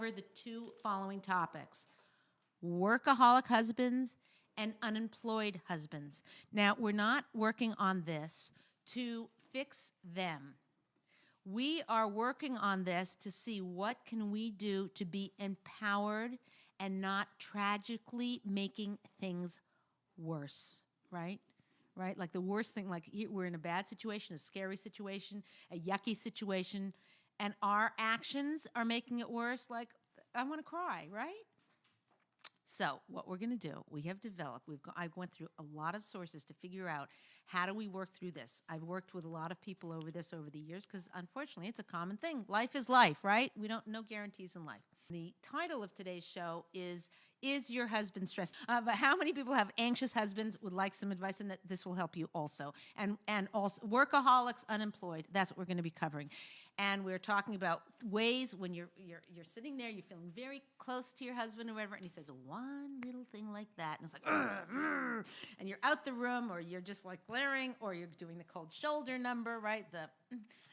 The two following topics: workaholic husbands and unemployed husbands. Now, we're not working on this to fix them. We are working on this to see what can we do to be empowered and not tragically making things worse, right? Right? Like the worst thing, like we're in a bad situation, a scary situation, a yucky situation, and our actions are making it worse. Like, I want to cry, right? So what we're going to do, we have developed, I went through a lot of sources to figure out how do we work through this. I've worked with a lot of people over the years because unfortunately it's a common thing. Life is life, right? No guarantees in life. The title of today's show is Your Husband Stressed? But how many people have anxious husbands, would like some advice, and that this will help you also. And also workaholics, unemployed, that's what we're going to be covering. And we're talking about ways when you're sitting there, you're feeling very close to your husband or whatever, and he says one little thing like that, and it's like, and you're out the room, or you're just like glaring, or you're doing the cold shoulder number, right?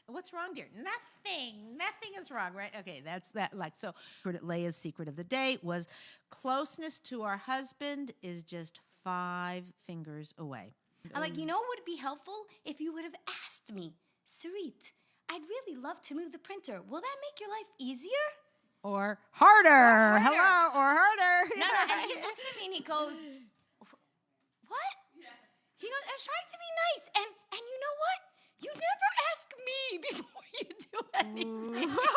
What's wrong, dear? Nothing is wrong, right? Okay, that's that. Like, so Leah's secret of the day was closeness to our husband is just 5 fingers away. I'm like, you know what would be helpful? If you would have asked me, Sarit, I'd really love to move the printer. Will that make your life easier? Or harder. Hello, or harder. No, and he looks at me and he goes, what? Yeah. He goes, I was trying to be nice. And you know what? You never ask me before you do anything. He goes,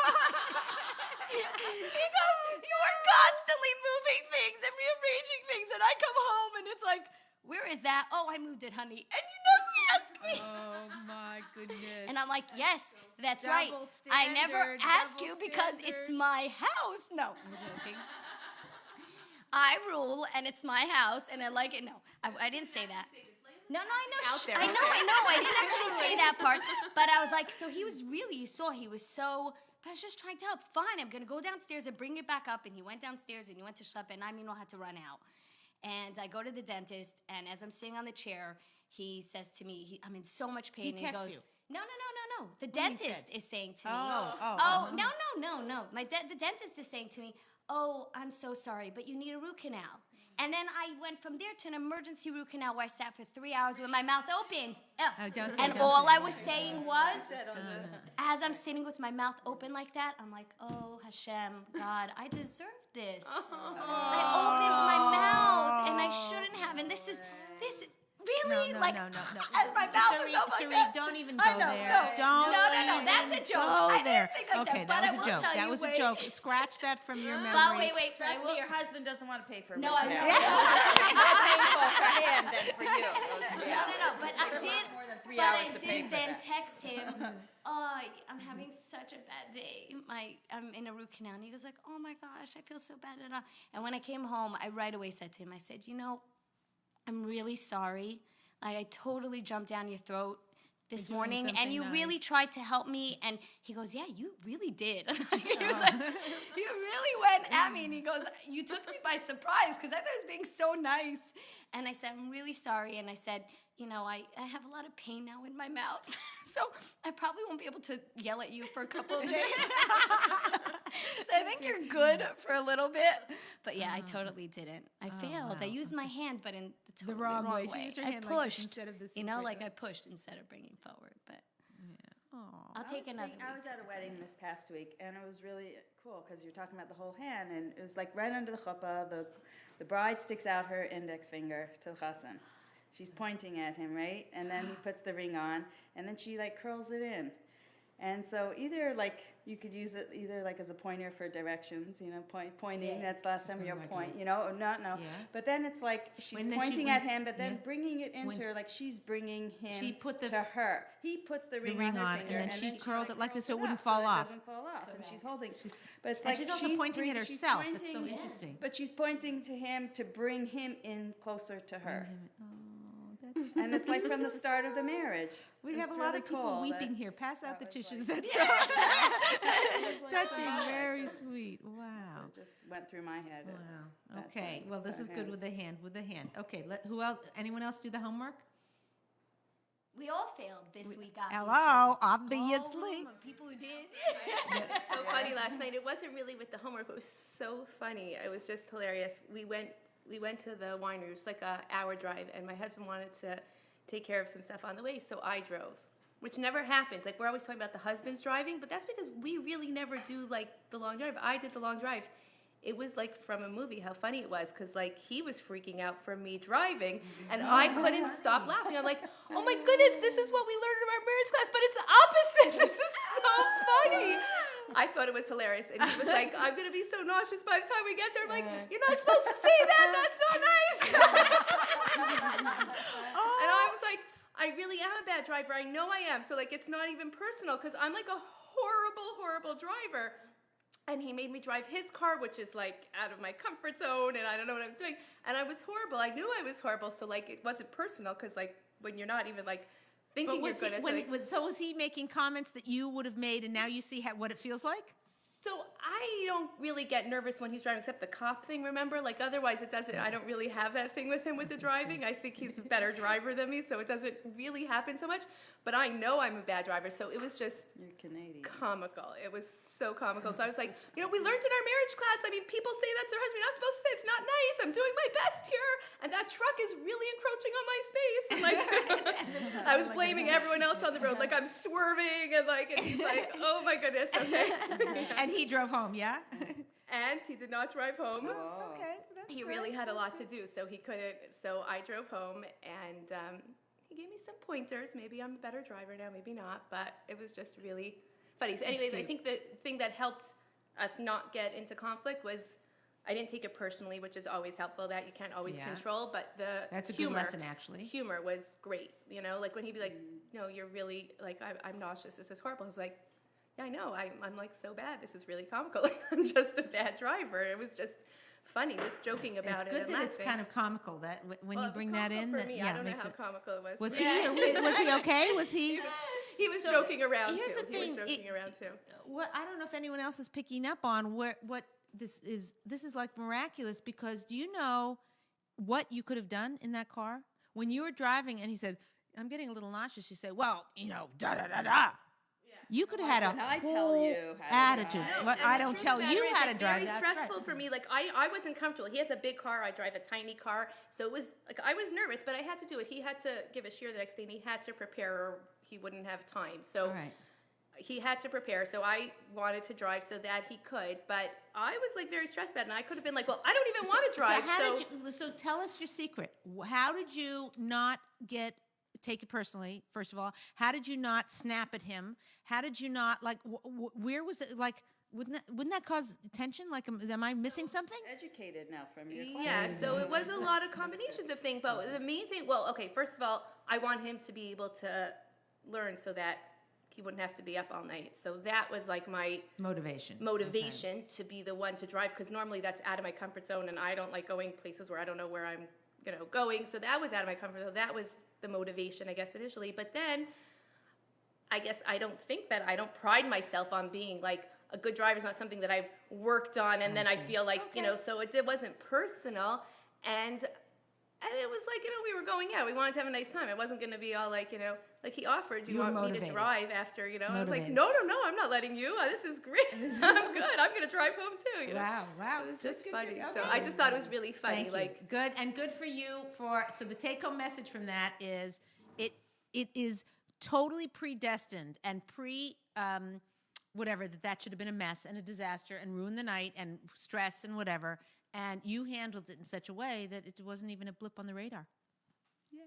you are constantly moving things and rearranging things, and I come home and it's like, where is that? Oh, I moved it, honey. And you never ask me. Oh, my goodness. And I'm like, yes, that's right. I never ask you because it's my house. No, I'm joking. I rule, and it's my house, and I like it. No, I didn't say that. No, I know. I know. I didn't actually say that part. But I was like, so he was really, you saw, he was so, but I was just trying to help. Fine, I'm going to go downstairs and bring it back up. And he went downstairs, and he went to shop, and I had to run out. And I go to the dentist, and as I'm sitting on the chair, he says to me, I'm in so much pain. He texts goes, you. No. The dentist is saying to me, no. The dentist is saying to me, oh, I'm so sorry, but you need a root canal. And then I went from there to an emergency root canal where I sat for 3 hours with my mouth opened. All I was saying was, as I'm sitting with my mouth open like that, I'm like, oh, Hashem, God, I deserve this. I opened my mouth, and I shouldn't have. And this really? No. As my mouth is open. Sarit, don't even go there. No, that's a joke. I didn't think like okay, that, but that was a joke. That was a joke. Scratch that from your memory. But wait. Trust me, your husband doesn't want to pay for it. No, I know. It's more painful for him than for you. No. But I did. More than 3 But hours I to pay did for then that. text him. Oh, I'm having such a bad day. I'm in a root canal, and he goes like, oh my gosh, I feel so bad. And when I came home, I right away said to him, I said, I'm really sorry. I totally jumped down your throat this morning, and you really tried to help me. And he goes, yeah, you really did. He was like, you really went at me. And he goes, you took me by surprise because I thought I was being so nice. And I said, I'm really sorry. And I said, I have a lot of pain now in my mouth. So I probably won't be able to yell at you for a couple of days. So I think you're good for a little bit. But yeah, I totally didn't. I failed. Wow. I used my hand, but in the totally wrong way. She used her hand I pushed, instead of this. I pushed instead of bringing forward. But I'll take another week. I was at a wedding this past week, and it was really cool because you're talking about the whole hand, and it was like right under the chuppah, the bride sticks out her index finger to the chassan. She's pointing at him, right? And then he puts the ring on, and then she curls it in. And so either you could use it either as a pointer for directions, pointing. Yeah. That's the last time you're point, or not. Yeah. But then it's she's pointing at him, but then bringing it into her, she's bringing him to her. He puts the ring on her finger, and then she curled it like this so it wouldn't fall off. It doesn't fall off, and she's holding. But it's she's also pointing at herself. It's so interesting. But she's pointing to him to bring him in closer to her. And it's from the start of the marriage. We have a lot of people weeping here. Pass out the tissues. That's so touching. Very sweet. Wow. So it just went through my head. Wow. Okay. Well, this is good with the hand. Okay. Who else? Anyone else do the homework? We all failed this week, obviously. Hello, All obviously. room of people who did. So funny last night. It wasn't really with the homework. It was so funny. It was just hilarious. We went to the winery. It was like an hour drive, and my husband wanted to take care of some stuff on the way, so I drove, which never happens. Like, we're always talking about the husbands driving, but that's because we really never do like the long drive. I did the long drive. It was like from a movie how funny it was, because like he was freaking out from me driving, and I couldn't stop laughing. I'm like, oh my goodness, this is what we learned in our marriage class, but it's opposite. This is so funny. I thought it was hilarious, and he was like, I'm gonna be so nauseous by the time we get there. I'm like, you're not supposed to say that. That's not nice. And I was like, I really am a bad driver. I know I am. So like, it's not even personal, because I'm like a horrible driver. And he made me drive his car, which is like out of my comfort zone, and I don't know what I was doing. And I was horrible. I knew I was horrible, so like it wasn't personal, because like when you're not even like thinking you're good at So was he making comments that you would have made, and now you see what it feels like? So I don't really get nervous when he's driving, except the cop thing, remember? Like, otherwise it doesn't, I don't really have that thing with him with the driving. I think he's a better driver than me, so it doesn't really happen so much. But I know I'm a bad driver, so it was just You're Canadian. comical. It was so comical. So I was like, we learned in our marriage class, I mean, people say that's their husband. You're not supposed to say it's not nice. I'm doing my best here. And that truck is really encroaching on my space. And like, I was blaming everyone else on the road. Like, I'm swerving, and like, and he's like, oh my goodness, okay. And he drove home, yeah? And he did not drive home. Oh, okay. He really had a lot to do, so he couldn't. So I drove home, and he gave me some pointers. Maybe I'm a better driver now, maybe not. But it was just really funny. So anyways, I think the thing that helped us not get into conflict was I didn't take it personally, which is always helpful. That you can't always control. But that's a humor, good lesson, actually. Humor was great. Like when he'd be like, "No, you're really like I'm nauseous. This is horrible." I was like, yeah, I know. I'm like so bad. This is really comical. I'm just a bad driver. It was just funny, just joking about it's it good and that laughing. it's kind of comical that when you bring that in. For me, yeah, I don't know makes how it. comical it was. Was for he? me. Was he okay? Was he? He was joking around here's too. the thing, He was joking around too. What I don't know if anyone else is picking up on what this is. This is like miraculous, because do you know what you could have done in that car when you were driving? And he said, "I'm getting a little nauseous." You say, "Well, da da da da." You could have had a I tell whole you how to attitude. drive. But And I the don't truth tell of the you matter how is to drive. It's That's very stressful right. for me. Like I wasn't comfortable. He has a big car. I drive a tiny car, so it was like I was nervous, but I had to do it. He had to give a shear the next day, and he had to prepare, or he wouldn't have time. So All right. he had to prepare. So I wanted to drive so that he could, but I was like very stressed about it. And I could have been like, well, I don't even want to drive. So tell us your secret. How did you not take it personally? First of all, how did you not snap at him? How did you not like? Where was it? Like, wouldn't that cause tension? Like, am I missing something? Educated now from your class. Yeah, so it was a lot of combinations of things. But the main thing, well, okay, first of all, I want him to be able to learn so that he wouldn't have to be up all night. So that was like my Motivation to be the one to drive, because normally that's out of my comfort zone, and I don't like going places where I don't know where I'm going. So that was out of my comfort zone. That was the motivation, I guess, initially. But then I guess I don't pride myself on being like a good driver. Is not something that I've worked on, and then I feel like, so it wasn't personal. And it was like, we were going out. We wanted to have a nice time. It wasn't going to be all like, like he offered, do you want me to drive after, I was like, no, I'm not letting you. This is great. I'm good. I'm going to drive home too, Wow. It was just funny. Good. So Okay. I just thought it was really funny. Thank you. Good, and good for you so the take-home message from that is it is totally predestined and whatever, that should have been a mess and a disaster and ruined the night and stress and whatever. And you handled it in such a way that it wasn't even a blip on the radar. Yay.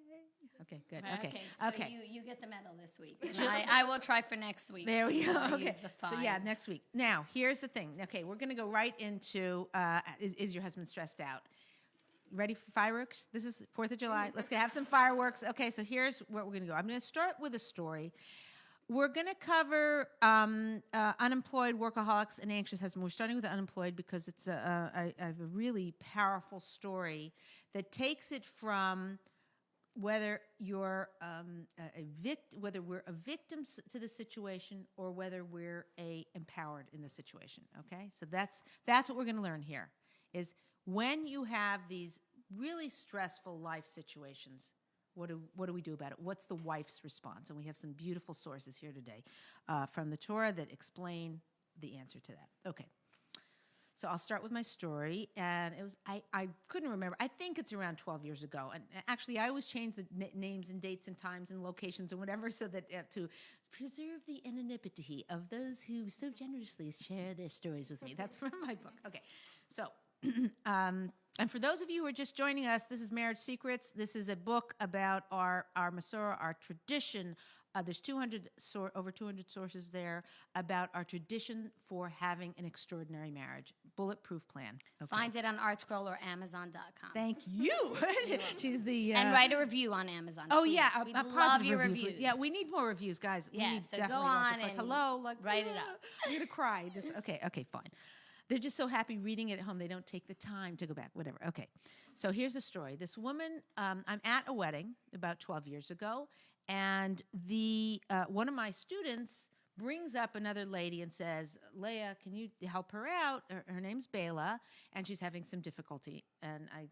Okay, good. Okay. So you get the medal this week. And I will try for next week. There we to go. use Okay. the So 5. next week. Now, here's the thing. Okay, we're going to go right into is your husband stressed out? Ready for fireworks? This is 4th of July. Let's go have some fireworks. Okay, so here's where we're going to go. I'm going to start with a story. We're going to cover unemployed, workaholics, and anxious husband. We're starting with unemployed because it's I have a really powerful story that takes it from whether you're whether we're a victim to the situation or whether we're empowered in the situation. Okay, so that's what we're going to learn here. Is when you have these really stressful life situations, What do we do about it? What's the wife's response? And we have some beautiful sources here today from the Torah that explain the answer to that. Okay. So I'll start with my story, and it was I couldn't remember. I think it's around 12 years ago, and actually I always change the names and dates and times and locations and whatever so that to preserve the anonymity of those who so generously share their stories with me. That's from my book. Okay, so and for those of you who are just joining us, this is Marriage Secrets. This is a book about our Masorah, our tradition. There's over 200 sources there about our tradition for having an extraordinary marriage. Bulletproof plan. Okay. Find it on ArtScroll or Amazon.com. Thank you. She's the and write a review on Amazon. Oh please. yeah, We'd a love positive your review. reviews. Yeah, we need more reviews, guys. Yeah, we need so definitely go want on it's like and hello, like write it up. I'm gonna cry. That's okay, fine. They're just so happy reading it at home. They don't take the time to go back. Whatever. Okay. So here's the story. This woman, I'm at a wedding about 12 years ago, and the one of my students brings up another lady and says, Leah, can you help her out? Her name's Bela, and she's having some difficulty. And I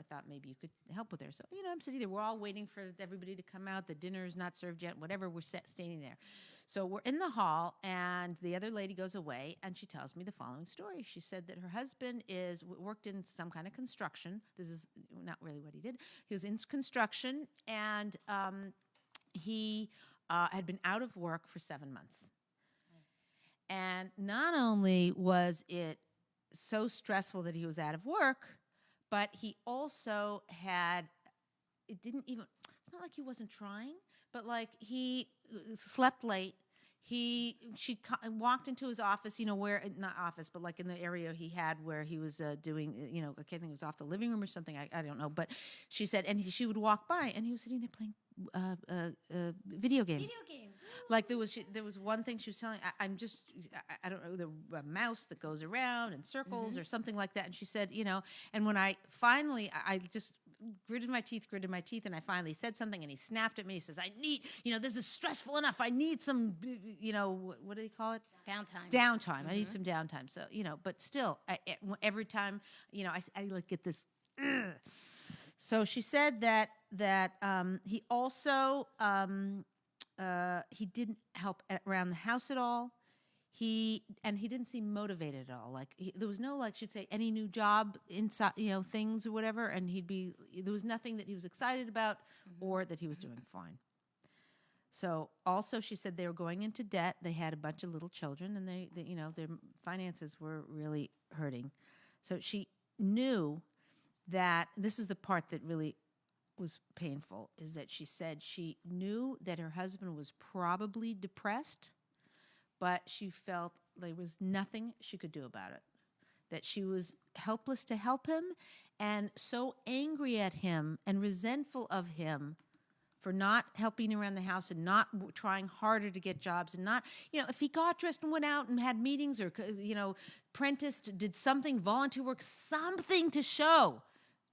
thought maybe you could help with her. So, I'm sitting there. We're all waiting for everybody to come out. The dinner is not served yet, whatever. We're standing there. So we're in the hall, and the other lady goes away, and she tells me the following story. She said that her husband worked in some kind of construction. This is not really what he did. He was in construction, and he had been out of work for 7 months. And not only was it so stressful that he was out of work, but he also it's not like he wasn't trying, but like he slept late. She walked into his office, where, not office, but like in the area he had where he was doing, I think it was off the living room or something. I don't know. But she said, and she would walk by and he was sitting there playing video games. Video games. Like there was one thing she was telling, I don't know, the mouse that goes around in circles or something like that. And she said, and when I finally, I just gritted my teeth, and I finally said something, and he snapped at me. He says, I need, this is stressful enough. I need some, what do they call it? Downtime. I need some downtime. So, but still, every time, I like get this, So she said that he also, he didn't help around the house at all. He didn't seem motivated at all. Like there was no, like she'd say, any new job inside, things or whatever. And there was nothing that he was excited about or that he was doing fine. So also she said they were going into debt. They had a bunch of little children, and they their finances were really hurting. So she knew that this was the part that really was painful, is that she said she knew that her husband was probably depressed, but she felt there was nothing she could do about it, that she was helpless to help him and so angry at him and resentful of him for not helping around the house and not trying harder to get jobs and not, if he got dressed and went out and had meetings or, apprenticed, did something, volunteer work, something to show,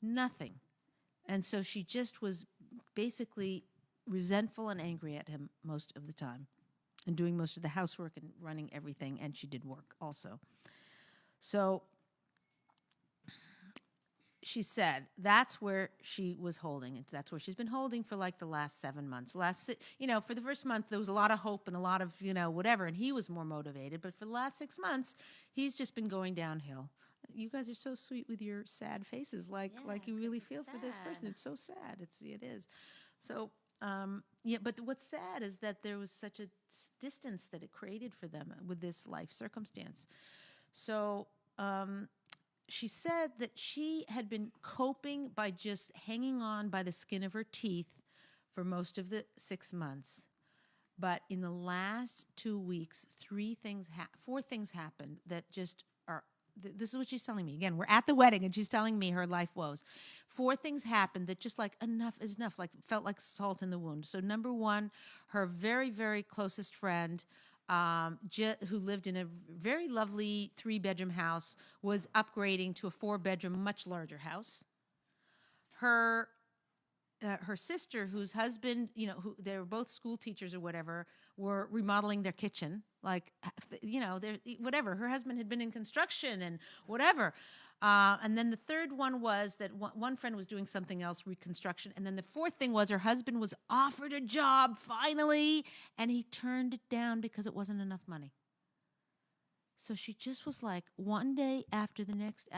nothing. And so she just was basically resentful and angry at him most of the time and doing most of the housework and running everything, and she did work also. So she said that's where she was holding, and that's where she's been holding for like the last 7 months. For the first month, there was a lot of hope and a lot of, whatever, and he was more motivated. But for the last 6 months, he's just been going downhill. You guys are so sweet with your sad faces, like you really feel for this person. It's so sad. It is. So, but what's sad is that there was such a distance that it created for them with this life circumstance. So, she said that she had been coping by just hanging on by the skin of her teeth for most of the 6 months. But in the last 2 weeks, 4 things happened that just are, this is what she's telling me. Again, we're at the wedding and she's telling me her life woes. 4 things happened that just like enough is enough, like felt like salt in the wound. So number one, her very, very closest friend, who lived in a very lovely 3-bedroom house, was upgrading to a 4-bedroom, much larger house. Her sister, whose husband, who they were both school teachers or whatever, were remodeling their kitchen. Like, whatever. Her husband had been in construction and whatever. And then the third one was that one friend was doing something else, reconstruction. And then the fourth thing was her husband was offered a job finally, and he turned it down because it wasn't enough money. So she just was like, one day after the next,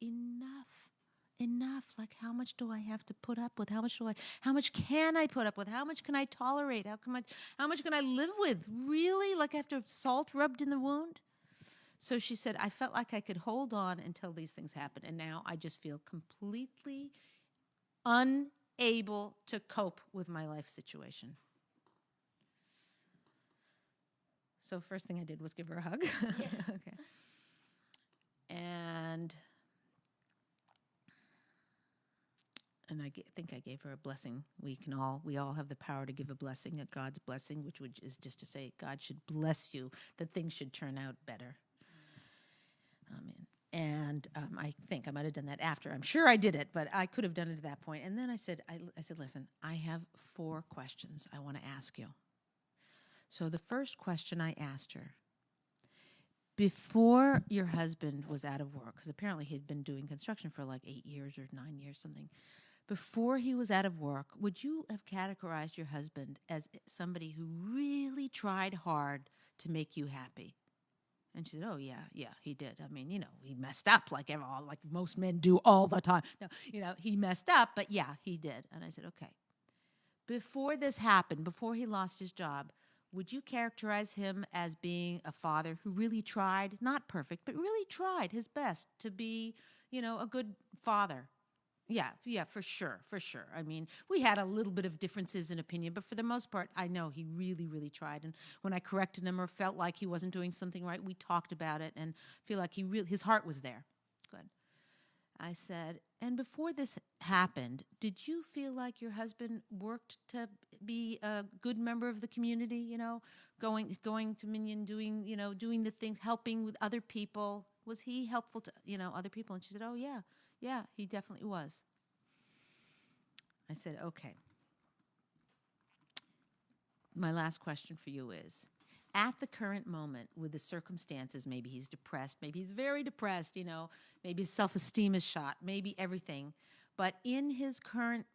enough. Like, how much do I have to put up with? How much can I put up with? How much can I tolerate? How much can I live with? Really? Like, after salt rubbed in the wound? So she said, I felt like I could hold on until these things happened. And now I just feel completely unable to cope with my life situation. So first thing I did was give her a hug. Yeah. Okay. And I think I gave her a blessing. We all have the power to give a blessing, a God's blessing, which is just to say God should bless you, that things should turn out better. And I think I might have done that after. I'm sure I did it, but I could have done it at that point. And then I said, listen, I have 4 questions I want to ask you. So the first question I asked her, before your husband was out of work, because apparently he'd been doing construction for like 8 years or 9 years, something. Before he was out of work, would you have categorized your husband as somebody who really tried hard to make you happy? And she said, oh, yeah, he did. I mean, he messed up like most men do all the time. No, he messed up, but yeah, he did. And I said, okay. Before this happened, before he lost his job, would you characterize him as being a father who really tried, not perfect, but really tried his best to be, a good father? Yeah, for sure. I mean, we had a little bit of differences in opinion, but for the most part, I know he really, really tried. And when I corrected him or felt like he wasn't doing something right, we talked about it and feel like his heart was there. Good. I said, and before this happened, did you feel like your husband worked to be a good member of the community, going to Menial, doing the things, helping with other people? Was he helpful to, other people? And she said, oh, yeah, he definitely was. I said, okay. My last question for you is, at the current moment with the circumstances, maybe he's depressed, maybe he's very depressed, maybe his self-esteem is shot, maybe everything. But in his current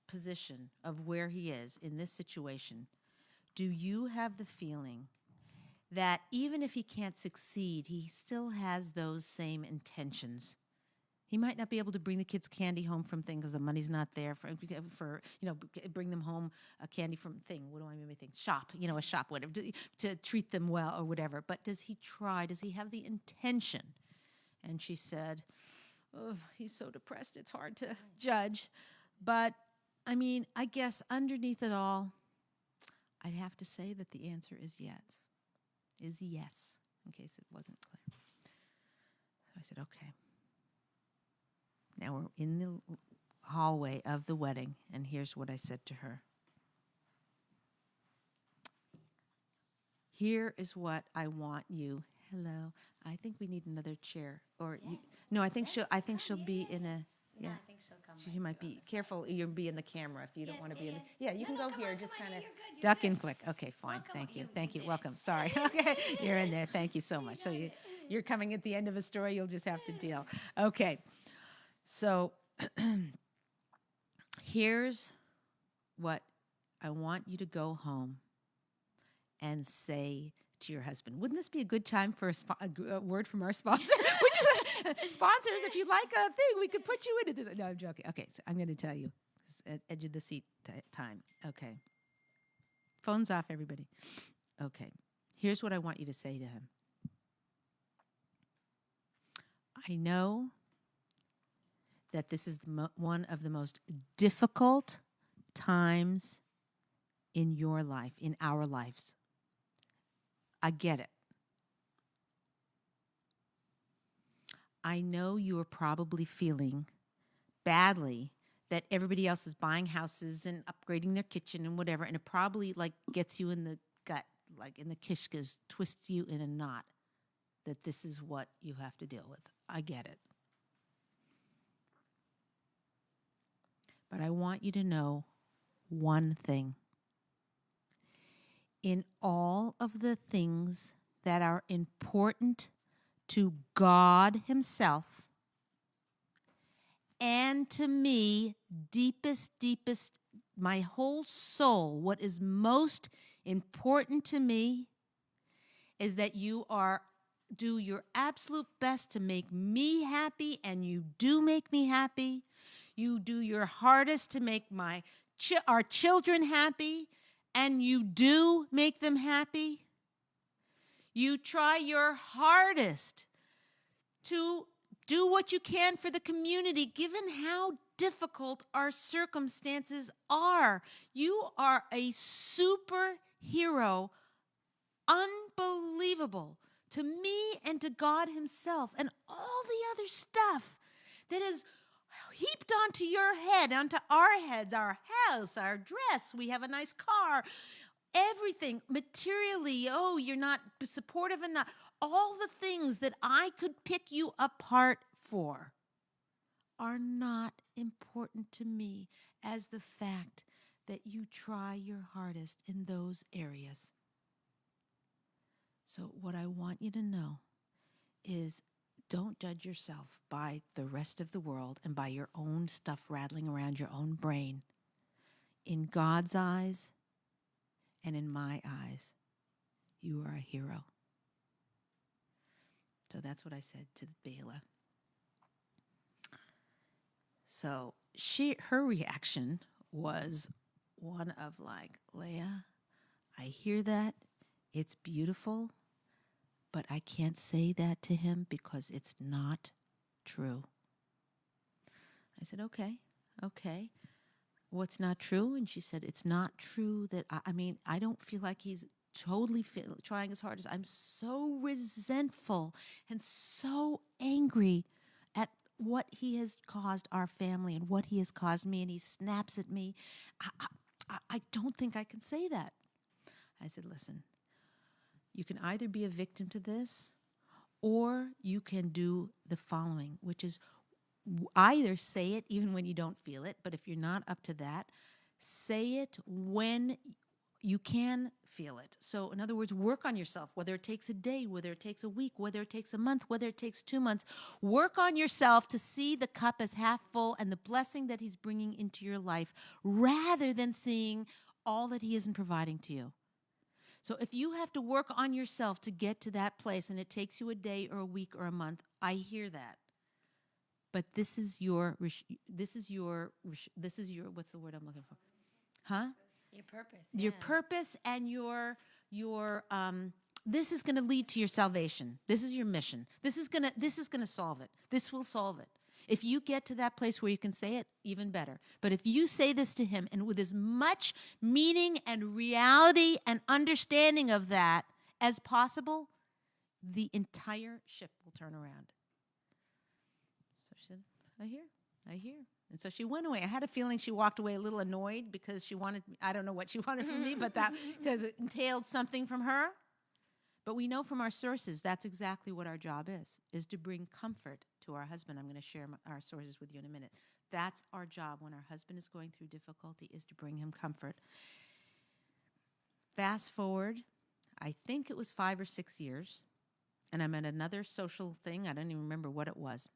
position of where he is in this situation, do you have the feeling that even if he can't succeed, he still has those same intentions? He might not be able to bring the kids candy home from thing because the money's not there for bring them home a candy from thing. What do I mean by thing? Shop, a shop, whatever, to treat them well or whatever. But does he try? Does he have the intention? And she said, oh, he's so depressed, it's hard to judge. But, I mean, I guess underneath it all, I'd have to say that the answer is yes, in case it wasn't clear. So I said, okay. Now we're in the hallway of the wedding, and here's what I said to her. Here is what I want you. Hello. I think we need another chair. Or Yeah. you, no, I think she'll be in a. No, Yeah. I think she'll come. She might be careful. You'll be in the camera if you don't Yeah, want to be in. yeah, The, you No, can no, go come here. on, Just come on. kind of Yeah, you're good, duck you're in good. quick. Okay, fine. Welcome. Thank you. You Thank you. did it. Welcome. Sorry. Okay, you're in there. Thank you so much. So you're coming at the end of a story. You'll just have to deal. Okay. So here's what I want you to go home and say to your husband. Wouldn't this be a good time for a word from our sponsor? Sponsors, if you'd like a thing, we could put you into this. No, I'm joking. Okay, so I'm going to tell you. Edge of the seat time. Okay. Phones off, everybody. Okay. Here's what I want you to say to him. I know that this is one of the most difficult times in your life, in our lives. I get it. I know you are probably feeling badly that everybody else is buying houses and upgrading their kitchen and whatever, and it probably gets you in the gut, like in the kishkas, twists you in a knot that this is what you have to deal with. I get it. But I want you to know one thing. in all of the things that are important to God Himself and to me, deepest, my whole soul, what is most important to me is that you do your absolute best to make me happy, and you do make me happy. You do your hardest to make our children happy, and you do make them happy. You try your hardest to do what you can for the community, given how difficult our circumstances are. You are a superhero, unbelievable to me and to God Himself, and all the other stuff that is heaped onto your head, onto our heads, our house, our dress. We have a nice car. Everything materially, you're not supportive enough. All the things that I could pick you apart for are not important to me as the fact that you try your hardest in those areas. So what I want you to know is don't judge yourself by the rest of the world and by your own stuff rattling around your own brain. In God's eyes, and in my eyes, you are a hero. So that's what I said to Bela. So her reaction was one of like, Leah, I hear that. It's beautiful, but I can't say that to him because it's not true. I said, okay. What's not true? And she said, it's not true that, I don't feel like he's totally trying as hard as I'm so resentful and so angry at what he has caused our family and what he has caused me, and he snaps at me. I don't think I can say that. I said, listen, you can either be a victim to this or you can do the following, which is either say it even when you don't feel it, but if you're not up to that, say it when you can feel it. So in other words, work on yourself, whether it takes a day, whether it takes a week, whether it takes a month, whether it takes 2 months. Work on yourself to see the cup as half full and the blessing that He's bringing into your life rather than seeing all that He isn't providing to you. So if you have to work on yourself to get to that place and it takes you a day or a week or a month, I hear that. But this is your, what's the word I'm looking for? Huh? Your purpose. Your purpose and your this is going to lead to your salvation. This is your mission. This is going to solve it. This will solve it. If you get to that place where you can say it, even better. But if you say this to him and with as much meaning and reality and understanding of that as possible, the entire ship will turn around. So she said, I hear. And so she went away. I had a feeling she walked away a little annoyed because I don't know what she wanted from me, but that because it entailed something from her. But we know from our sources that's exactly what our job is to bring comfort to our husband. I'm going to share our sources with you in a minute. That's our job when our husband is going through difficulty, is to bring him comfort. Fast forward, I think it was 5 or 6 years, and I'm at another social thing. I don't even remember what it was.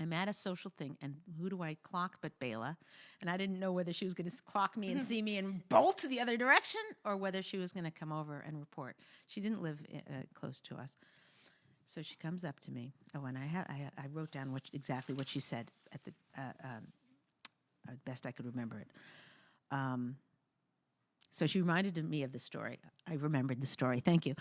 I'm at a social thing, and who do I clock but Bela? And I didn't know whether she was going to clock me and see me and bolt the other direction, or whether she was going to come over and report. She didn't live close to us. So she comes up to me. Oh, and I wrote down exactly what she said at the best I could remember it. So she reminded me of the story. I remembered the story. Thank you.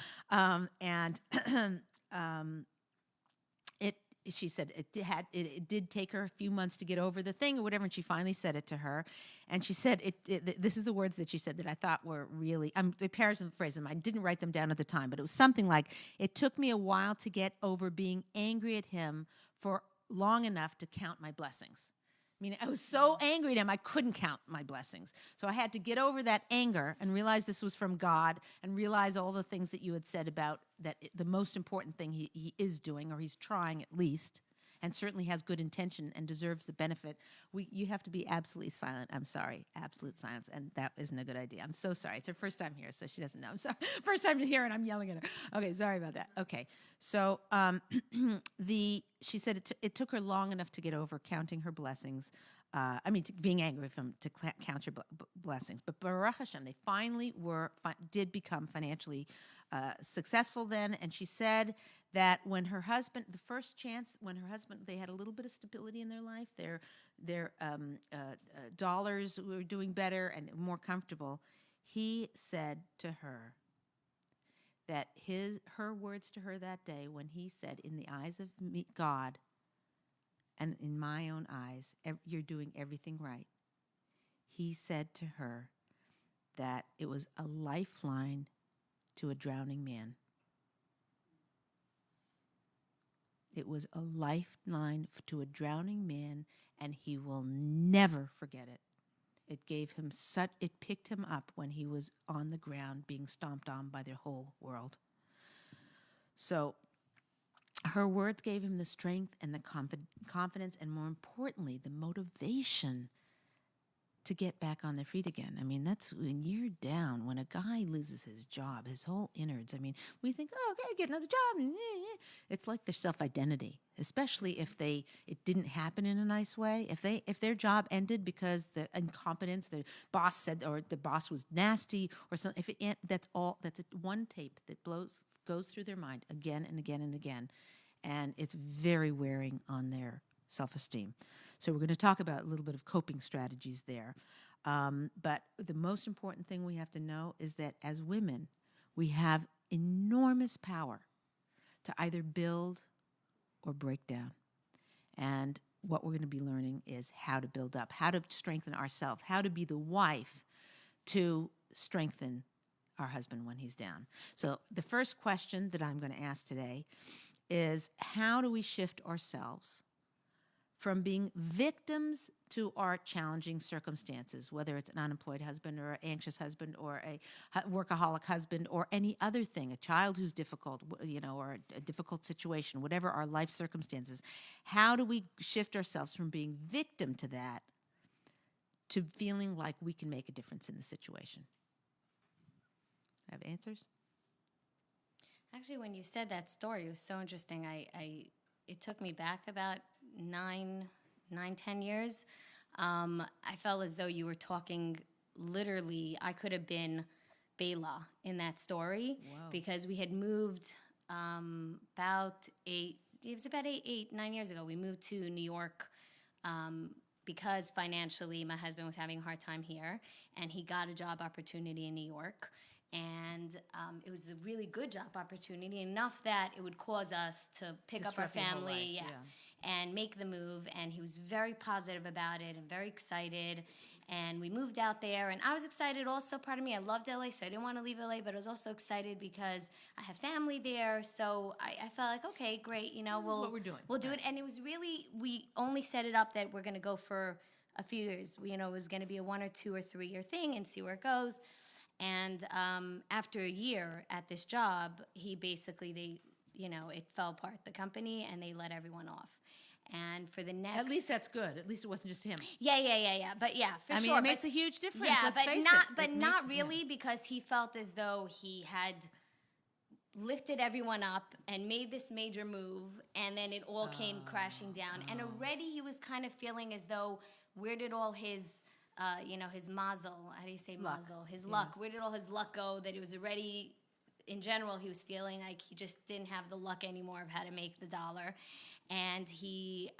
She said it did take her a few months to get over the thing or whatever, and she finally said it to her. And she said, this is the words that she said that I thought were really, I'm paraphrasing them. I didn't write them down at the time, but it was something like, it took me a while to get over being angry at him for long enough to count my blessings. I mean, I was so angry at him, I couldn't count my blessings. So I had to get over that anger and realize this was from God and realize all the things that you had said about that the most important thing he is doing, or he's trying at least, and certainly has good intention and deserves the benefit, you have to be absolutely silent. I'm sorry, absolute silence, and that isn't a good idea. I'm so sorry. It's her first time here, so she doesn't know. I'm sorry. First time to hear, and I'm yelling at her. Okay, sorry about that. Okay, so she said it took her long enough to get over counting her blessings. Being angry with him to count your blessings. But Baruch Hashem, they finally did become financially successful then. And she said that when her husband, they had a little bit of stability in their life, their dollars were doing better and more comfortable, he said to her that her words to her that day when he said, in the eyes of God, and in my own eyes, you're doing everything right. He said to her that it was a lifeline to a drowning man. It was a lifeline to a drowning man, and he will never forget it. It picked him up when he was on the ground being stomped on by the whole world. So her words gave him the strength and the confidence, and more importantly, the motivation to get back on their feet again. I mean, that's when you're down, when a guy loses his job, his whole innards. I mean, we think, oh, okay, get another job. It's like their self-identity, especially if it didn't happen in a nice way. If their job ended because the incompetence, the boss said, or the boss was nasty, or something. That's one tape that goes through their mind again and again and again, and it's very wearing on their self-esteem. So we're going to talk about a little bit of coping strategies there. But the most important thing we have to know is that as women, we have enormous power to either build or break down. And what we're going to be learning is how to build up, how to strengthen ourselves, how to be the wife to strengthen our husband when he's down. So the first question that I'm going to ask today is, how do we shift ourselves from being victims to our challenging circumstances, whether it's an unemployed husband or an anxious husband or a workaholic husband or any other thing, a child who's difficult, or a difficult situation, whatever our life circumstances. How do we shift ourselves from being victim to that to feeling like we can make a difference in the situation? Have answers? Actually, when you said that story, it was so interesting. It took me back about 10 years. I felt as though you were talking literally. I could have been Bela in that story. Wow. Because we had moved about 9 years ago. We moved to New York because financially my husband was having a hard time here, and he got a job opportunity in New York. And it was a really good job opportunity, enough that it would cause us to pick up our family and make the move. And he was very positive about it and very excited. And we moved out there, and I was excited also. Part of me, I loved LA, so I didn't want to leave LA, but I was also excited because I have family there. So I felt like, okay, great, what we're doing. We'll do it. And it was really, we only set it up that we're going to go for a few years. It was going to be a 1 or 2 or 3 year thing and see where it goes. And after a year at this job, it fell apart, the company, and they let everyone off. And for the next... At least that's good. At least it wasn't just him. Yeah. But yeah, for sure. It makes a huge difference, Yeah, let's face not, it. But not really, because he felt as though he had lifted everyone up and made this major move, and then it all came crashing down. And already he was kind of feeling as though, where did all his... his mazel, how do you say mazel? His luck. Where did all his luck go? That it was already, in general, he was feeling like he just didn't have the luck anymore of how to make the dollar. And he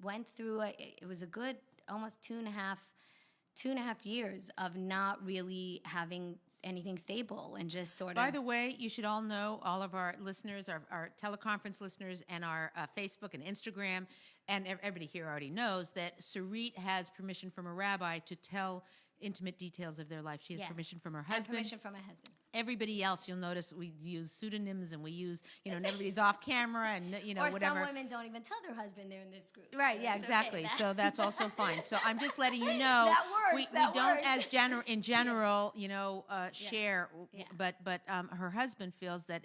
went through, it was a good almost 2.5 years of not really having anything stable and just sort of... By the way, you should all know, all of our listeners, our teleconference listeners, and our Facebook and Instagram, and everybody here already knows that Sarit has permission from a rabbi to tell intimate details of their life. She has permission from her husband. permission from my husband. everybody else, you'll notice we use pseudonyms and we use, and everybody's off camera and, or whatever. some women don't even tell their husband they're in this group. Right, so yeah, it's exactly. Okay, So that's also fine. So I'm just letting you know. That works, We that don't, works. as in general, share. Yeah. But her husband feels that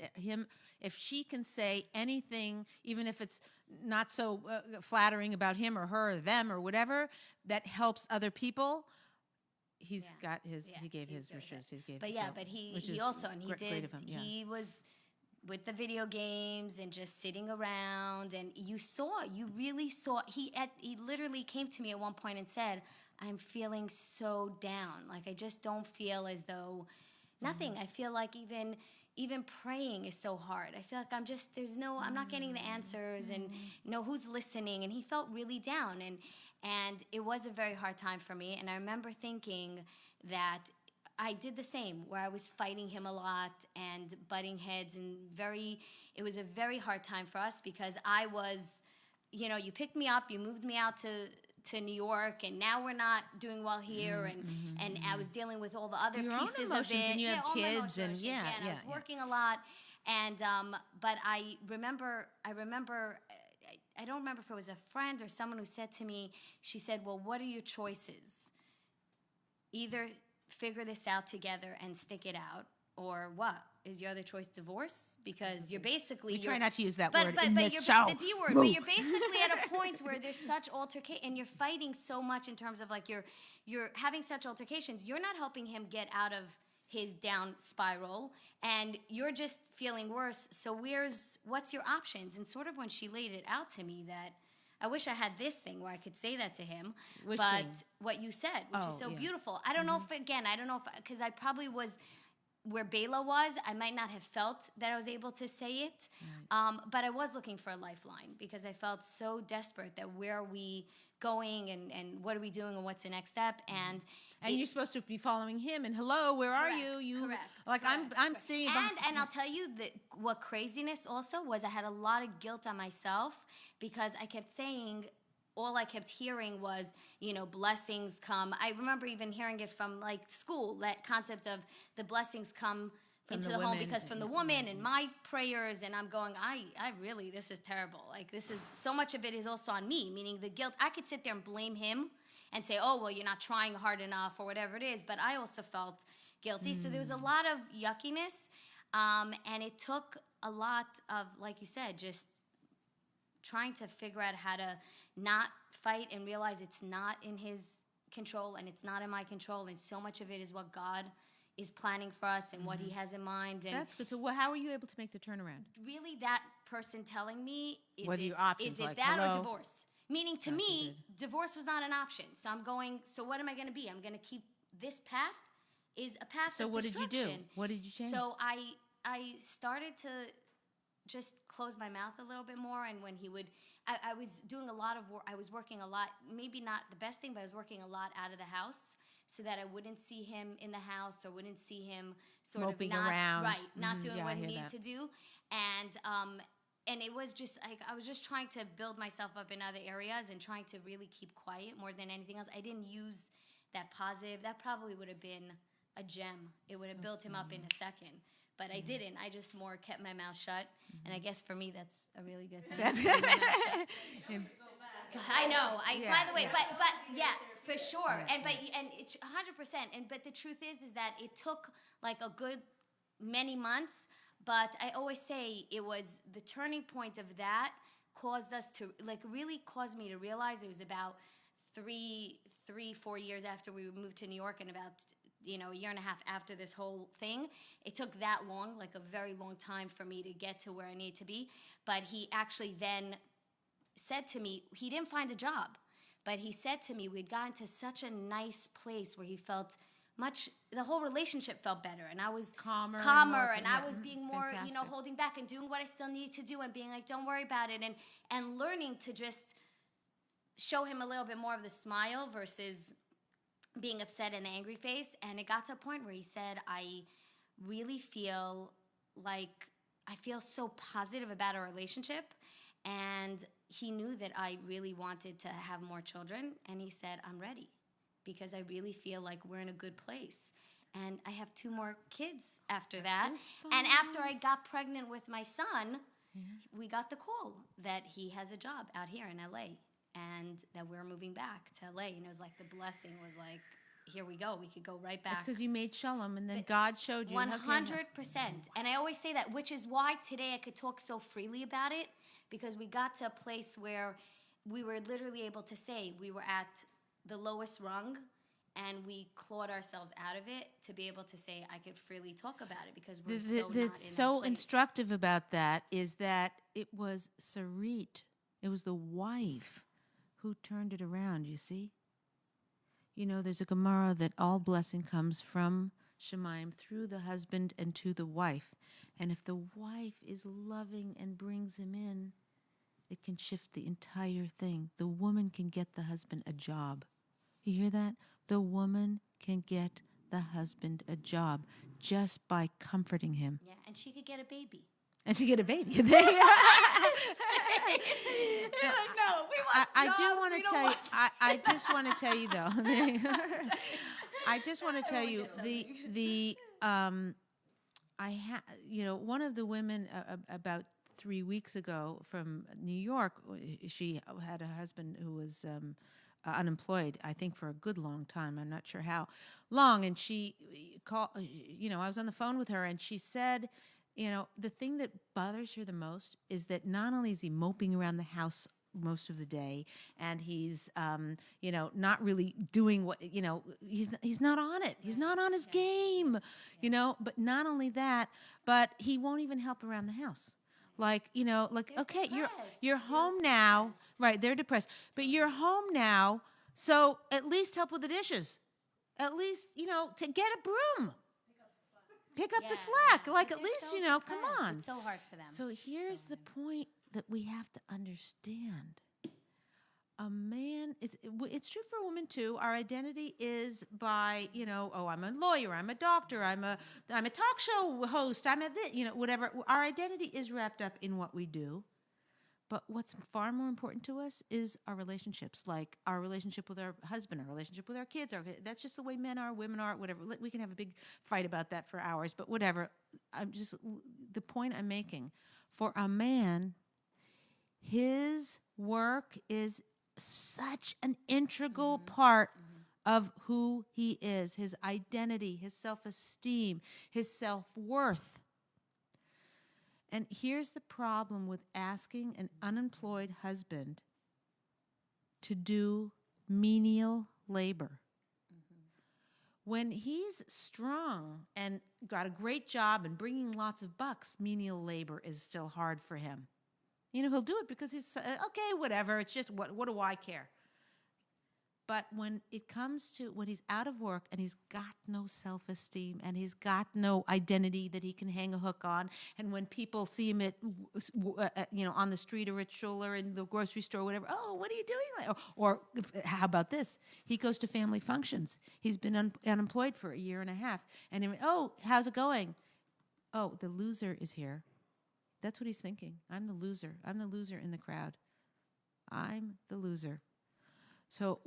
if she can say anything, even if it's not so flattering about him or her or them or whatever, that helps other people. He's got his. Yeah, He gave he's his good with wishes. that. But which he is also, and he great did, of him, yeah. he was with the video games and just sitting around, and you really saw, he literally came to me at one point and said, I'm feeling so down. Like, I just don't feel as though nothing. I feel like even praying is so hard. I feel like I'm not getting the answers and who's listening. And he felt really down. And it was a very hard time for me. And I remember thinking that I did the same, where I was fighting him a lot and butting heads. And it was a very hard time for us because I was, you picked me up, you moved me out to New York, and now we're not doing well here, and I was dealing with all the other Your own pieces emotions, of it. and you have all my kids, and emotions, and I was working a lot, and but I remember, I don't remember if it was a friend or someone who said to me, she said, well, what are your choices? Either figure this out together and stick it out, or what? Is your other choice divorce? Because you're basically... We try not to use that but, word but, in but this show. The D word. But you're basically at a point where there's such altercation, and you're fighting so much in terms of, like, you're having such altercations. You're not helping him get out of his down spiral, and you're just feeling worse. So what's your options? And sort of when she laid it out to me, that I wish I had this thing where I could say that to him. Which but thing? What you said, which is so yeah. beautiful. I don't know if, because I probably was... where Bela was, I might not have felt that I was able to say it, but I was looking for a lifeline because I felt so desperate that where are we going and what are we doing and what's the next step, and you're supposed to be following him, and hello, where are you? I'm staying. And I'll tell you that what craziness also was, I had a lot of guilt on myself because I kept saying, all I kept hearing was, blessings come. I remember even hearing it from, like, school, that concept of the blessings come into the home because from the woman and my prayers, and I'm going, I really, this is terrible. Like, this is, so much of it is also on me, meaning the guilt. I could sit there and blame him and say, oh, well, you're not trying hard enough or whatever it is, but I also felt guilty. So there was a lot of yuckiness, and it took a lot of, like you said, just trying to figure out how to not fight and realize it's not in his control and it's not in my control, and so much of it is what God is planning for us and what he has in mind. And that's good. So how were you able to make the turnaround? really, that person telling me, What are your options? is it like, that hello? or divorce? Meaning to me, divorce was not an option. So I'm going, so what am I going to be? I'm going to keep this path is a path So of what did you do? destruction. What did you change? So I started to just close my mouth a little bit more, and when he would, I was doing a lot of work. I was working a lot, maybe not the best thing, but I was working a lot out of the house so that I wouldn't see him in the house or wouldn't see him sort Moping of not around. not doing Yeah, what I he hear needed that. to do, and it was just I was just trying to build myself up in other areas and trying to really keep quiet more than anything else. I didn't use that positive. That probably would have been a gem. It would have built him up in a second. But I didn't. I just more kept my mouth shut. And I guess for me, that's a really good thing. Keep my mouth shut. I know. By the way, but yeah, for sure. And it's 100%. But the truth is that it took like a good many months. But I always say it was the turning point of that caused us to, like, really caused me to realize it was about 4 years after we moved to New York, and about a year and a half after this whole thing. It took that long, like a very long time for me to get to where I need to be. But he actually then said to me, he didn't find a job, but he said to me, we'd gotten to such a nice place where he felt the whole relationship felt better, and I was calmer and I was being more, fantastic. holding back and doing what I still needed to do and being like, don't worry about it, and learning to just show him a little bit more of the smile versus being upset and angry face. And it got to a point where he said, I really feel like I feel so positive about our relationship. And he knew that I really wanted to have more children. And he said, I'm ready because I really feel like we're in a good place. And I have 2 more kids after that. And after I got pregnant with my son, we got the call that he has a job out here in LA and that we're moving back to LA. And it was like the blessing was like, here we go. We could go right back. It's because you made Shalom, and then God showed you. 100%. And I always say that, which is why today I could talk so freely about it, because we got to a place where we were literally able to say we were at the lowest rung, and we clawed ourselves out of it to be able to say I could freely talk about it because we're so not in that so place. instructive about that is that it was Sarit. It was the wife who turned it around, you see? You know, there's a Gemara that all blessing comes from Shemaim through the husband and to the wife. And if the wife is loving and brings him in, it can shift the entire thing. The woman can get the husband a job. You hear that? The woman can get the husband a job just by comforting him. Yeah, and she could get a baby. And she get a baby. You're like, no, we want I jobs, do want we to don't tell you. want- I just want to tell you though. I just want to tell you one of the women about 3 weeks ago from New York. She had a husband who was unemployed, I think, for a good long time. I'm not sure how long. And she called. I was on the phone with her, and she said, the thing that bothers her the most is that not only is he moping around the house most of the day, and he's, not really doing what, he's not on it. He's not on his game, but not only that, but he won't even help around the house. Okay, you're home now. Right, they're depressed. But you're home now, so at least help with the dishes. At least, to get a broom. Pick up the slack. Like, at least, come on. It's so hard for them. So here's the point that we have to understand. A man, it's true for a woman too. Our identity is by, I'm a lawyer, I'm a doctor, I'm a talk show host, I'm a whatever. Our identity is wrapped up in what we do. But what's far more important to us is our relationships, like our relationship with our husband, our relationship with our kids. That's just the way men are, women are, whatever. We can have a big fight about that for hours, but whatever. The point I'm making, for a man, his work is such an integral part of who he is, his identity, his self-esteem, his self-worth. And here's the problem with asking an unemployed husband to do menial labor. When he's strong and got a great job and bringing lots of bucks, menial labor is still hard for him. He'll do it because he's, okay, whatever, it's just, what do I care? But when it comes to when he's out of work and he's got no self-esteem and he's got no identity that he can hang a hook on, and when people see him on the street or at shul or in the grocery store or whatever, oh, what are you doing? Or how about this? He goes to family functions. He's been unemployed for a year and a half. And how's it going? Oh, the loser is here. That's what he's thinking. I'm the loser. I'm the loser in the crowd. I'm the loser. So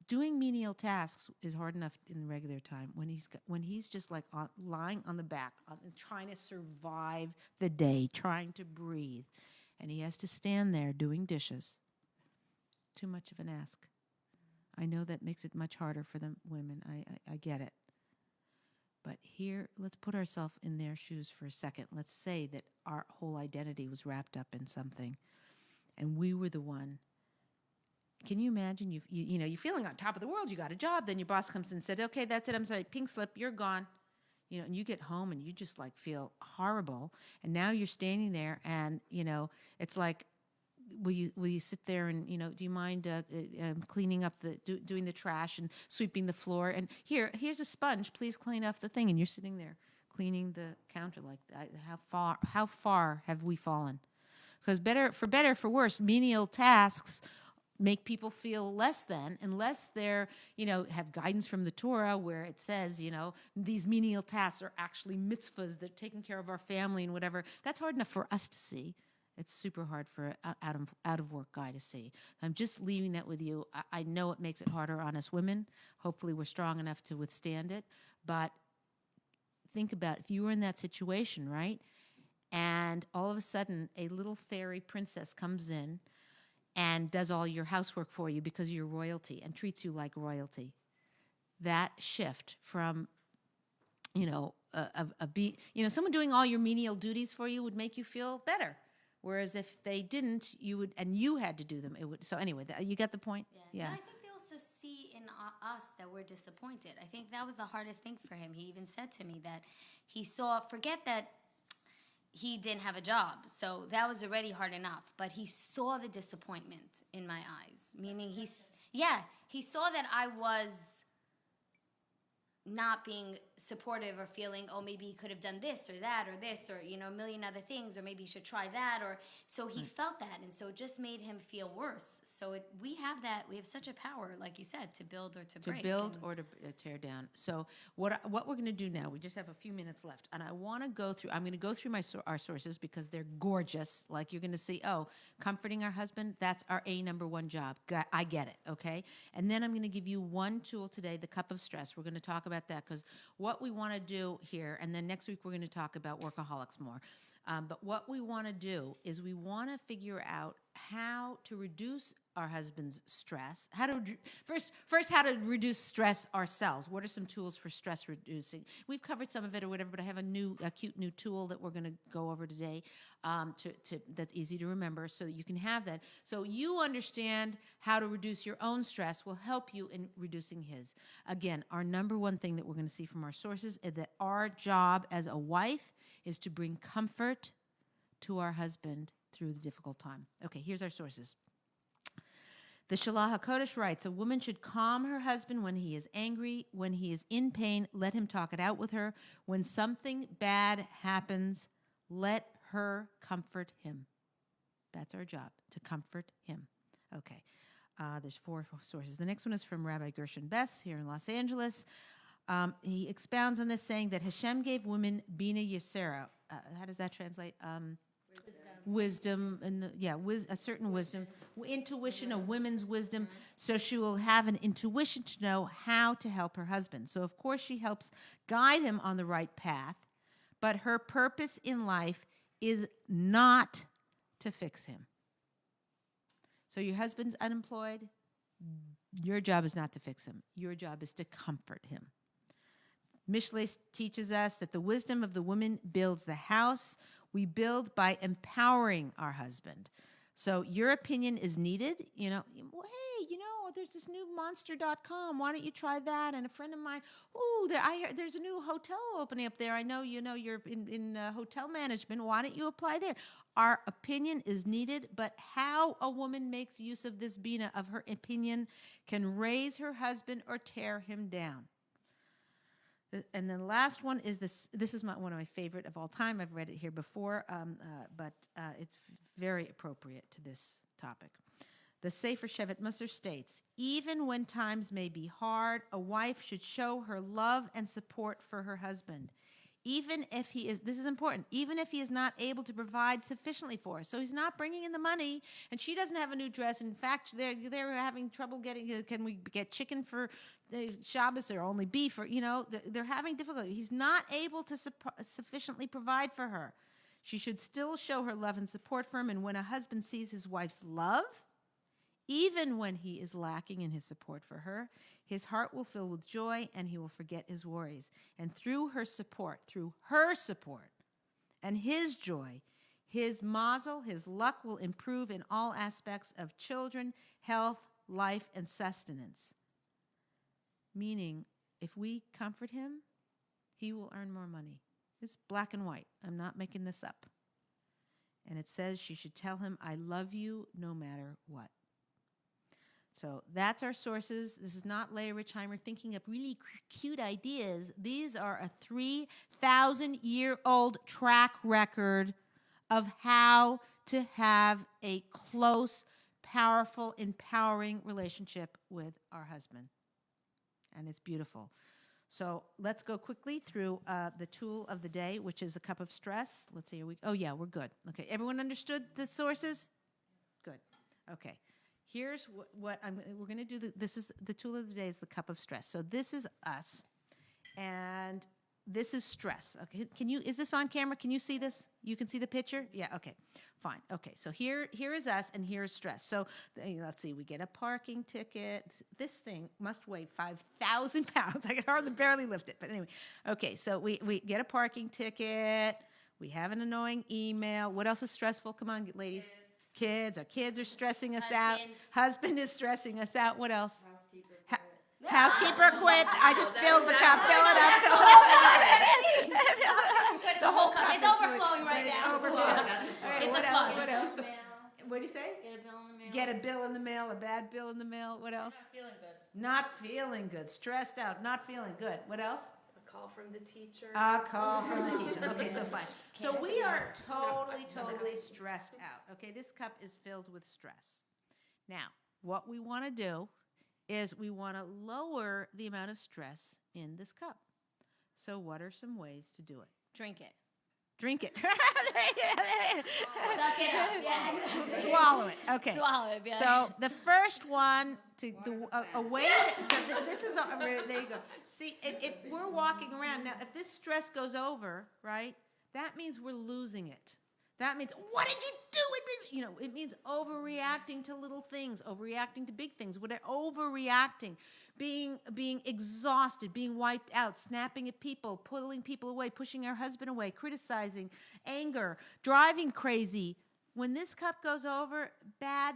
doing menial tasks is hard enough in regular time. When he's just like lying on the back, trying to survive the day, trying to breathe, and he has to stand there doing dishes, too much of an ask. I know that makes it much harder for the women. I get it. But here, let's put ourselves in their shoes for a second. Let's say that our whole identity was wrapped up in something, and we were the one. Can you imagine? You're feeling on top of the world. You got a job. Then your boss comes in and said, "Okay, that's it. I'm sorry, pink slip. You're gone." And you get home and you just like feel horrible. And now you're standing there, and it's like, will you sit there and do you mind cleaning up doing the trash and sweeping the floor? And here's a sponge. Please clean up the thing. And you're sitting there cleaning the counter like that. How far have we fallen? Because better for worse, menial tasks make people feel less than, unless they're, have guidance from the Torah where it says, these menial tasks are actually mitzvahs, they're taking care of our family and whatever. That's hard enough for us to see. It's super hard for an out-of-work guy to see. I'm just leaving that with you. I know it makes it harder on us women. Hopefully we're strong enough to withstand it. But think about if you were in that situation, right? And all of a sudden, a little fairy princess comes in and does all your housework for you because you're royalty and treats you like royalty. That shift from, someone doing all your menial duties for you would make you feel better. Whereas if they didn't, you had to do them, it would. So anyway, you get the point? Yeah. No, I think they also see in us that we're disappointed. I think that was the hardest thing for him. He even said to me that he saw, forget that he didn't have a job, so that was already hard enough, but he saw the disappointment in my eyes, meaning he saw that I was not being supportive or feeling, oh, maybe he could have done this or that or this or, a million other things, or maybe he should try that, or so he felt that, and so it just made him feel worse. So we have such a power, like you said, to build or to break. To build or to tear down. So what we're going to do now, we just have a few minutes left, and I'm going to go through our sources because they're gorgeous. Like you're going to see, comforting our husband, that's our number one job. I get it, okay? And then I'm going to give you one tool today, the cup of stress. We're going to talk about that because what we want to do here, and then next week we're going to talk about workaholics more. But what we want to do is we want to figure out how to reduce our husband's stress. How to reduce stress ourselves. What are some tools for stress reducing? We've covered some of it or whatever, but I have a cute new tool that we're going to go over today that's easy to remember so that you can have that. So you understand how to reduce your own stress will help you in reducing his. Again, our number one thing that we're going to see from our sources is that our job as a wife is to bring comfort to our husband through the difficult time. Okay, here's our sources. The Shalach HaKodesh writes, a woman should calm her husband when he is angry, when he is in pain, let him talk it out with her. When something bad happens, let her comfort him. That's our job, to comfort him. Okay, there's 4 sources. The next one is from Rabbi Gershon Bess here in Los Angeles. He expounds on this, saying that Hashem gave women Bina Yisera. How does that translate? Wisdom, and a certain wisdom, intuition, a woman's wisdom, so she will have an intuition to know how to help her husband. So, of course, she helps guide him on the right path, but her purpose in life is not to fix him. So your husband's unemployed, your job is not to fix him. Your job is to comfort him. Mishlei teaches us that the wisdom of the woman builds the house. We build by empowering our husband. So your opinion is needed. There's this new monster.com. Why don't you try that? And a friend of mine, I heard there's a new hotel opening up there. I know you're in hotel management. Why don't you apply there? Our opinion is needed, but how a woman makes use of this bina, of her opinion, can raise her husband or tear him down. And then the last one is this. This is one of my favorite of all time. I've read it here before, but it's very appropriate to this topic. The Sefer Shevet Musar states, even when times may be hard, a wife should show her love and support for her husband. Even if this is important, even if he is not able to provide sufficiently for her. So he's not bringing in the money, and she doesn't have a new dress. In fact, they're having trouble getting, can we get chicken for Shabbos or only beef? Or, they're having difficulty. He's not able to sufficiently provide for her. She should still show her love and support for him, and when a husband sees his wife's love, even when he is lacking in his support for her, his heart will fill with joy and he will forget his worries. And through her support and his joy, his mazel, his luck will improve in all aspects of children, health, life, and sustenance. Meaning, if we comfort him, he will earn more money. It's black and white. I'm not making this up. And it says she should tell him, I love you no matter what. So that's our sources. This is not Leah Richeimer thinking of really cute ideas. These are a 3,000-year-old track record of how to have a close, powerful, empowering relationship with our husband. And it's beautiful. So let's go quickly through the tool of the day, which is a cup of stress. Let's see. We're good. Okay, everyone understood the sources? Good. Okay. Here's what we're going to do. This is the tool of the day is the cup of stress. So this is us. And this is stress. Okay, is this on camera? Can you see this? You can see the picture? Yeah, okay, fine. Okay, so here is us and here's stress. So let's see, we get a parking ticket. This thing must weigh 5,000 pounds. I can barely lift it, but anyway. Okay, so we get a parking ticket. We have an annoying email. What else is stressful? Come on, ladies. Kids. Our kids are stressing us out. Husband is stressing us out. What else? Housekeeper quit. I just filled the cup. Fill it up. The whole cup. It's overflowing right now. It's a flood. What else? What'd you say? Get a bill in the mail. Get a bill in the mail. A bad bill in the mail. What else? Not feeling good. Stressed out. Not feeling good. What else? A call from the teacher. A call from the teacher. Okay, so fine. So we are totally stressed out. Okay, this cup is filled with stress. Now, what we want to do is we want to lower the amount of stress in this cup. So what are some ways to do it? Drink it. Drink it. Suck it up. Yeah. Swallow it. Okay. Swallow it. Yeah. So the first one a way this is there you go. See, if we're walking around now, if this stress goes over, right? That means we're losing it. That means, what did you do? It means overreacting to little things, overreacting to big things. Overreacting, being exhausted, being wiped out, snapping at people, pulling people away, pushing our husband away, criticizing, anger, driving crazy. When this cup goes over, bad.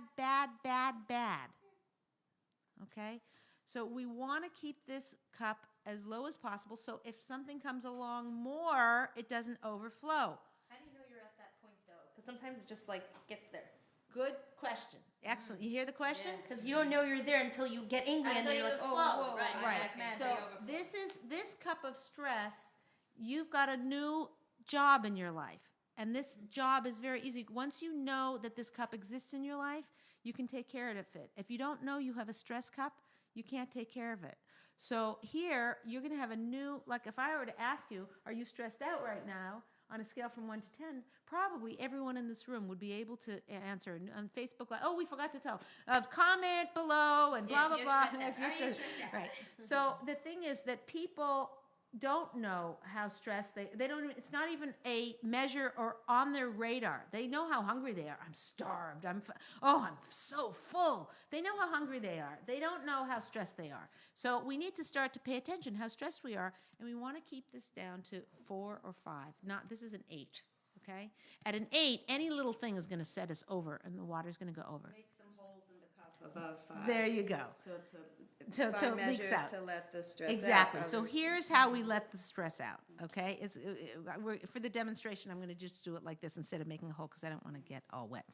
Okay? So we want to keep this cup as low as possible so if something comes along more, it doesn't overflow. How do you know you're at that point, though? Because sometimes it just, gets there. Good question. Excellent. You hear the question? Because you don't know you're there until you get angry Until and you're you like, explode, oh, whoa. right. Right. So this cup of stress, you've got a new job in your life. And this job is very easy. Once you know that this cup exists in your life, you can take care of it. If you don't know you have a stress cup, you can't take care of it. So here, you're going to have a new, if I were to ask you, are you stressed out right now? On a scale from 1 to 10, probably everyone in this room would be able to answer on Facebook. We forgot to tell. Comment below and blah, blah, blah. If you're stressed out. Right. So the thing is that people don't know how stressed they don't. It's not even a measure or on their radar. They know how hungry they are. I'm starved. I'm so full. They know how hungry they are. They don't know how stressed they are. So we need to start to pay attention how stressed we are, and we want to keep this down to 4 or 5. This is an 8. Okay. At an 8, any little thing is going to set us over, and the water's going to go over. Make some holes in the cup above 5. There you go. So it leaks out. to let the stress Exactly. out. So here's how we let the stress out. Okay. For the demonstration, I'm going to just do it like this instead of making a hole because I don't want to get all wet.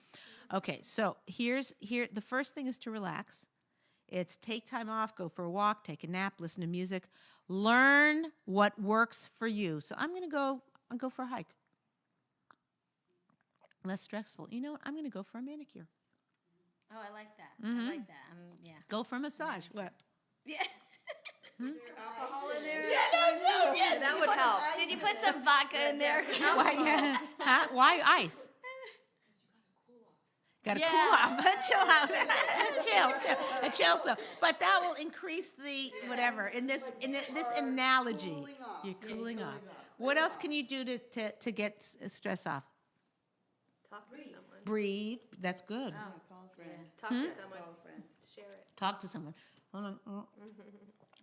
Okay. So here. The first thing is to relax. It's take time off, go for a walk, take a nap, listen to music, learn what works for you. So I'm going to go for a hike. Less stressful. You know what? I'm going to go for a manicure. Oh, I like that. Mm-hmm. I like that. Yeah. Go for a massage. What? Yeah. Alcohol in there? Yeah, no joke. Yeah. That would help. Did you put some vodka in there? Why? Huh? Why ice? Got to cool off. Chill out. A chill flow. But that will increase the whatever in this analogy. You're cooling off. What else can you do to get stress off? Talk to someone. Breathe. That's good. Call a friend. Talk to someone. Call a friend. Share it. Talk to someone. Hold on.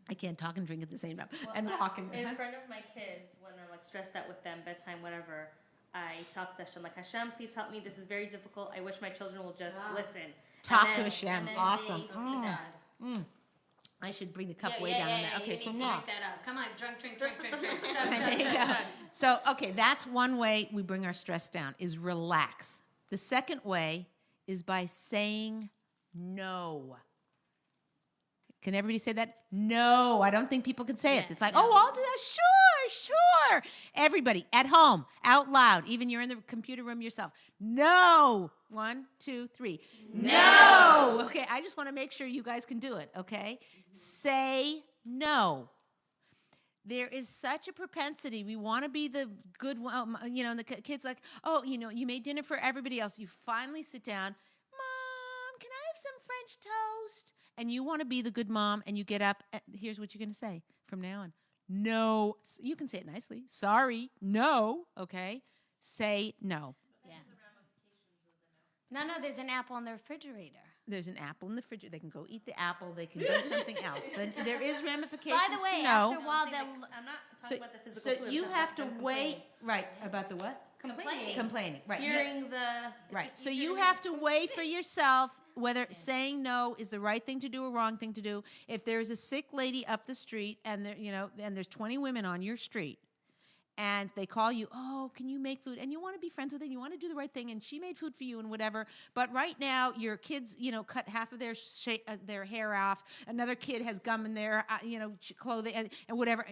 I can't talk and drink at the same time. And walk and In front of my kids, when I'm stressed out with them, bedtime, whatever, I talk to Hashem. Hashem, please help me. This is very difficult. I wish my children will just listen. Talk And to then- Hashem. and then Awesome. they go to God. I should bring the cup way down in there. Okay, you so need to now. drink that up. Come on, drink. There you go. So, okay, that's one way we bring our stress down is relax. The second way is by saying no. Can everybody say that? No. I don't think people can say it. It's like, oh, I'll do that. Sure. Everybody at home, out loud, even you're in the computer room yourself. No. 1, 2, 3. No. Okay, I just want to make sure you guys can do it, okay? Say no. There is such a propensity. We want to be the good one. And the kids like, oh, you made dinner for everybody else. You finally sit down. Mom, can I have some French toast? And you want to be the good mom, and you get up. Here's what you're going to say from now on. no. You can say it nicely. Sorry, no, okay? Say no. Yeah. No, there's an apple in the refrigerator. There's an apple in the fridge. They can go eat the apple. They can do something else. Then there is ramifications By the way, to know. after a while, I'm they'll not So, talking about the physical so food. you I'm have talking to about weigh, right, about the what? complaining. Complaining, right. Hearing the Right. So you have to weigh for yourself whether saying no is the right thing to do or wrong thing to do. If there's a sick lady up the street and there, and there's 20 women on your street and they call you, oh, can you make food? And you want to be friends with her, and you want to do the right thing, and she made food for you and whatever. But right now, your kids, cut half of their hair off. Another kid has gum in their, clothing and whatever.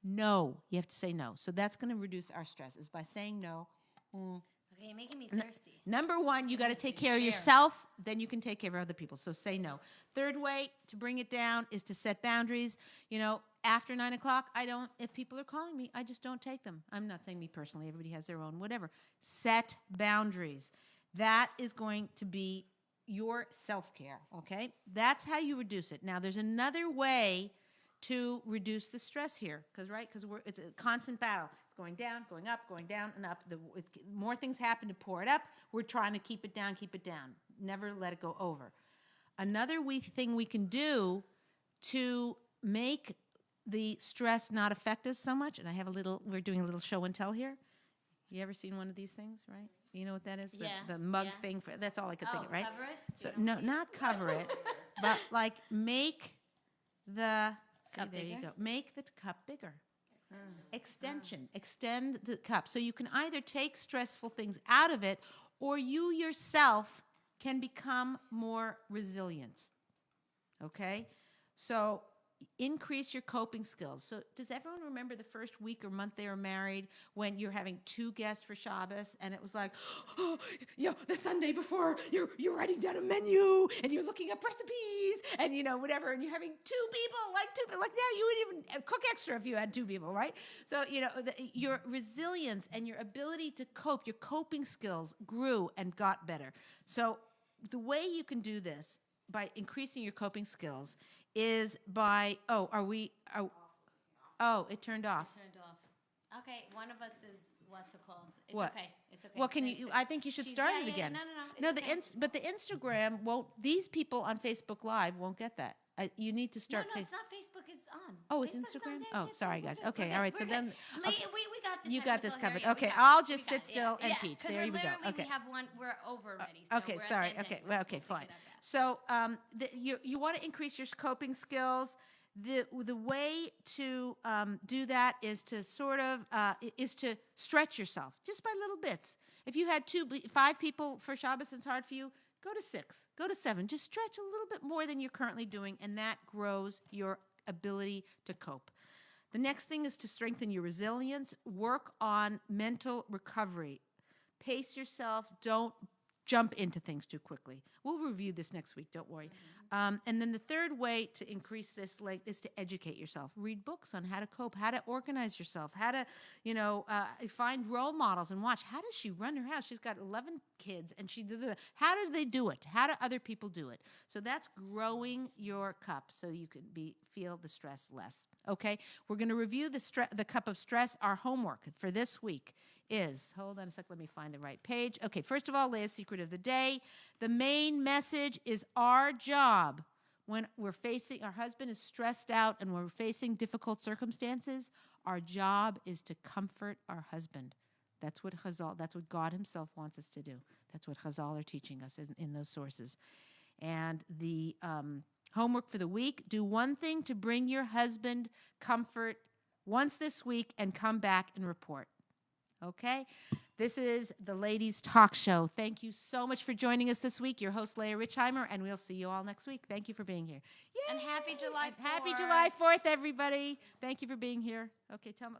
No, you have to say no. So that's going to reduce our stress is by saying no. Okay, you're making me thirsty. Number one, you got to take care of share. yourself, then you can take care of other people. So say no. Third way to bring it down is to set boundaries. After 9 o'clock, if people are calling me, I just don't take them. I'm not saying me personally. Everybody has their own whatever. Set boundaries. That is going to be your self-care, okay? That's how you reduce it. Now, there's another way to reduce the stress here, because it's a constant battle. It's going down, going up, going down, and up. More things happen to pour it up. We're trying to keep it down. Never let it go over. Another thing we can do to make the stress not affect us so much, and we're doing a little show and tell here. You ever seen one of these things, right? You know what that is? The mug thing. That's all I could think of, right? Cover it? So no, not cover it, but like make the Cup there you bigger? go. Make the cup bigger. Extension. Extend the cup. So you can either take stressful things out of it, or you yourself can become more resilient. Okay? So increase your coping skills. So does everyone remember the first week or month they were married when you're having 2 guests for Shabbos and it was like, the Sunday before you're writing down a menu and you're looking up recipes and whatever, and you're having 2 people, like now you would even cook extra if you had 2 people, right? So your resilience and your ability to cope, your coping skills grew and got better. So the way you can do this by increasing your coping skills is by, it turned off. It turned off. Okay, one of us is, what's it called? It's What? okay. It's okay. Well, I think you should start it again. No. No, but the Instagram won't, these people on Facebook Live won't get that. You need to start. No, it's not Facebook. It's on. Oh, it's Facebook's Instagram? on. Oh, sorry, guys. We're good. Okay, We're all right. good. So We're then, good. okay, We got the you got this technical covered. here. Okay, We got I'll it. just We got sit it. still and Yeah, teach. 'cause There we go. literally Okay. we have one. We're over already. So Okay, we're at sorry. the end Okay, anyway, well, so okay, we'll fine. pick it up after. So you want to increase your coping skills. The way to do that is to is to stretch yourself just by little bits. If you had 5 people for Shabbos and it's hard for you, go to 6, go to 7. Just stretch a little bit more than you're currently doing, and that grows your ability to cope. The next thing is to strengthen your resilience. Work on mental recovery. Pace yourself. Don't jump into things too quickly. We'll review this next week, don't worry. And then the third way to increase this is to educate yourself. Read books on how to cope, how to organize yourself, how to, find role models and watch. How does she run her house? She's got 11 kids, and how do they do it? How do other people do it? So that's growing your cup so you can feel the stress less. Okay? We're going to review the cup of stress. Our homework for this week is, hold on a sec, let me find the right page. Okay, first of all, Leah's Secret of the Day. The main message is our job when our husband is stressed out and we're facing difficult circumstances, our job is to comfort our husband. That's what God himself wants us to do. That's what Chazal are teaching us in those sources. And the homework for the week, do one thing to bring your husband comfort once this week and come back and report. Okay? This is the Ladies Talk Show. Thank you so much for joining us this week. Your host, Leah Richeimer, and we'll see you all next week. Thank you for being here. Yay! And happy July 4th. Happy July 4th, everybody. Thank you for being here. Okay, tell me.